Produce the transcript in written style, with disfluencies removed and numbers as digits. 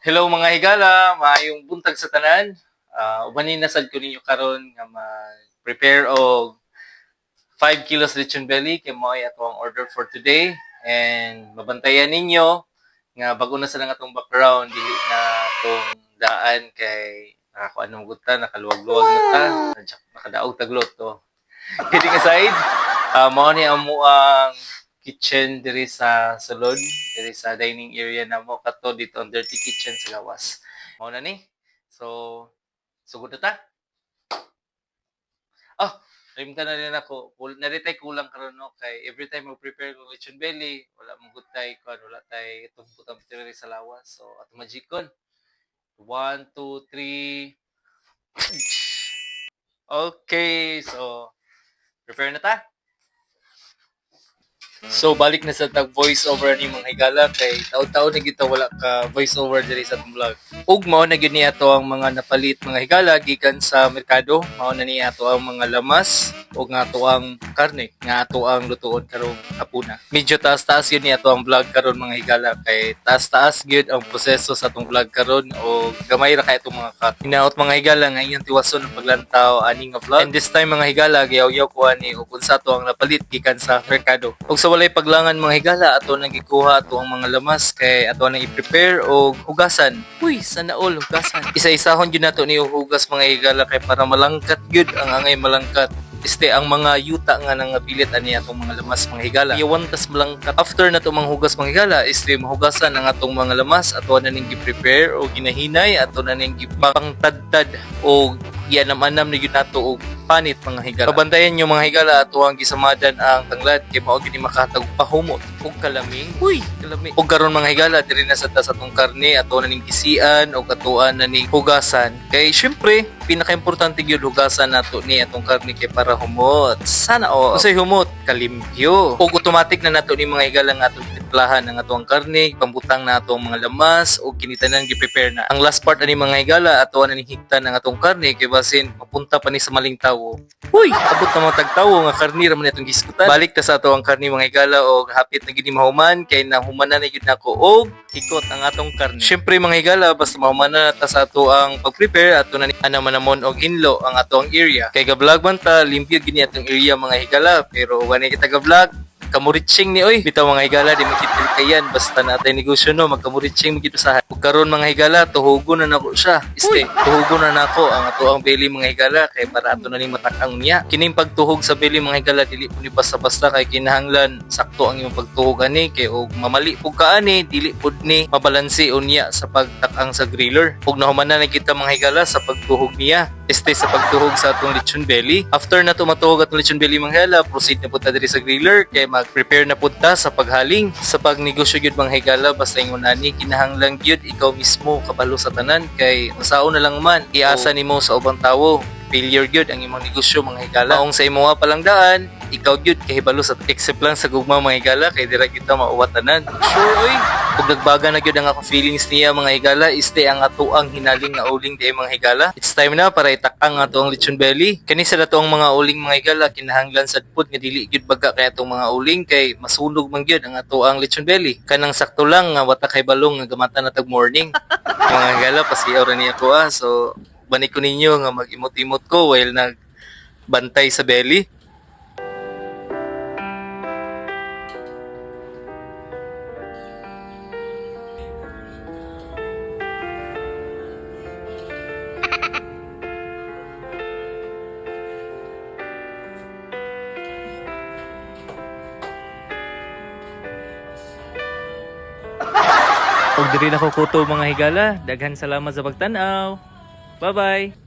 Hello mga higala, maayong buntag sa tanan. Ubanin na sad ko ninyo karon nga mag-prepare og 5 kilos lechon belly kay mao ay ato ang order for today. And mabantayan ninyo nga bago na sa lang atong background dili na tong daan kay nakakuan ng guta, nakaluwag-luwag na ta, nakadaog taglot to. Kidding aside, mao ni amo ang kitchen diri sa sulod, diri sa dining area namo kato dito ang dirty kitchen sa lawas. Mao na ni. So, sugod na ta. Oh, rimta na rin ako. Naritay kulang karon no kay every time mo prepare ko lechon belly, wala mong gutay ko, wala tay tumputang diri sa lawas. So, ato magikon. 1 2 3. Okay, so prepare na ta. So balik na sa tag voice over ni mga higala kay taon-taon na kita wala ka voice over diri sa atong vlog. Ug mao na gyud ni ato ang mga napalit mga higala gikan sa merkado, mao na ni ato ang mga lamas ug nga ato ang karne nga ato ang lutuon karong hapuna. Medyo taas-taas gyud ni ato ang vlog karon mga higala kay taas-taas gyud ang proseso sa atong vlog karon o gamay ra kay atong mga cut. Hinaot mga higala nga iyang tiwason ang paglantaw ani nga vlog. And this time mga higala giyaw-yaw ko ani ug unsa to ang napalit gikan sa merkado. Ug sa walay paglangan mga higala ato nang gikuha ato ang mga lamas kay ato nang i-prepare og hugasan. Uy, sana all hugasan. Isa-isahon gyud nato ni hugas mga higala kay para malangkat gyud ang angay malangkat. Ang mga yuta nga nang pilit ani atong mga lamas mga higala. Iwan tas malangkat. After nato manghugas mga higala, mahugasan ang atong mga lamas ato na ning gi-prepare o ginahinay ato na ning gipangtadtad o gianam-anam ni gyud nato og panit mga higala. Pabantayan nyo mga higala ato ang gisamadan ang tanglad kay mao gini makatag pahumot ug kalami. Uy, kalami. Ug karon mga higala diri na sa atong karne ato na ning gisian ug atuan na ning hugasan. Kay syempre pinaka-importante gyud hugasan nato ni atong karne kay para humot. Sana o. Unsay humot? Kalimpyo. Ug automatic na nato ni mga higala nga atong timplahan ang atong karne, pambutang na atong mga lamas ug kinitanan gi-prepare na. Ang last part ani mga higala atuan na ning higtan ang atong karne kay basin mapunta pa ni sa maling tawo. Uy, abot na mga tagtawo nga karni ra man itong giskutan. Balik ta sa ato ang karni mga higala og hapit na gid ni mahuman kay nahumanan na gyud nako og ikot ang atong karne. Syempre mga higala basta mahumanan na ta sa ato ang pag-prepare ato na manamon og hinlo ang ato ang area. Kay ga-vlog man ta limpyo gini atong area mga higala pero wani kita ga-vlog kamuritsing ni oy bitaw mga higala di makitil kayan basta natay negosyo no magkamuritsing magito sa ug karon mga higala tuhugon na nako siya tuhugon na nako ang ato ang belly mga higala kay para ato na ning matakang niya kining pagtuhog sa belly mga higala dili po ni basta-basta kay kinahanglan sakto ang imong pagtuhog ani kay og mamali pug ka ani dili pud ni mabalanse unya sa pagtakang sa griller ug nahuman na kita mga higala sa pagtuhog niya sa pagtuhog sa atong lechon belly. After na tumatuhog atong lechon belly mga higala, proceed na punta diri sa griller kay mag-prepare na punta sa paghaling. Sa pagnegosyo gyud mga higala basta ingon ani kinahanglan gyud ikaw mismo kabalo sa tanan kay masaon na lang man iasa nimo sa ubang tawo. Failure gyud ang imong negosyo mga higala. Kung sa imong palang ikaw gyud kahibalo sa except lang sa gugma mga higala kay dira kita mauwatanan. Sure oy. Kung nagbaga na gyud ang ako feelings niya mga higala, ang ato ang hinaling nga uling di mga higala. It's time na para itakang ato ang lechon belly. Kani sa dato ang mga uling mga higala kinahanglan sad pud nga dili gyud baga kay atong mga uling kay masunog man gyud ang ato ang lechon belly. Kanang sakto lang nga wata kay balong nga gamata na tag morning. Mga higala pasiyaw ra niya ko so bani ko ninyo nga mag-imot-imot ko while nagbantay sa belly. Og diri na ko kuto mga higala. Daghan salamat sa pagtan-aw. Bye-bye.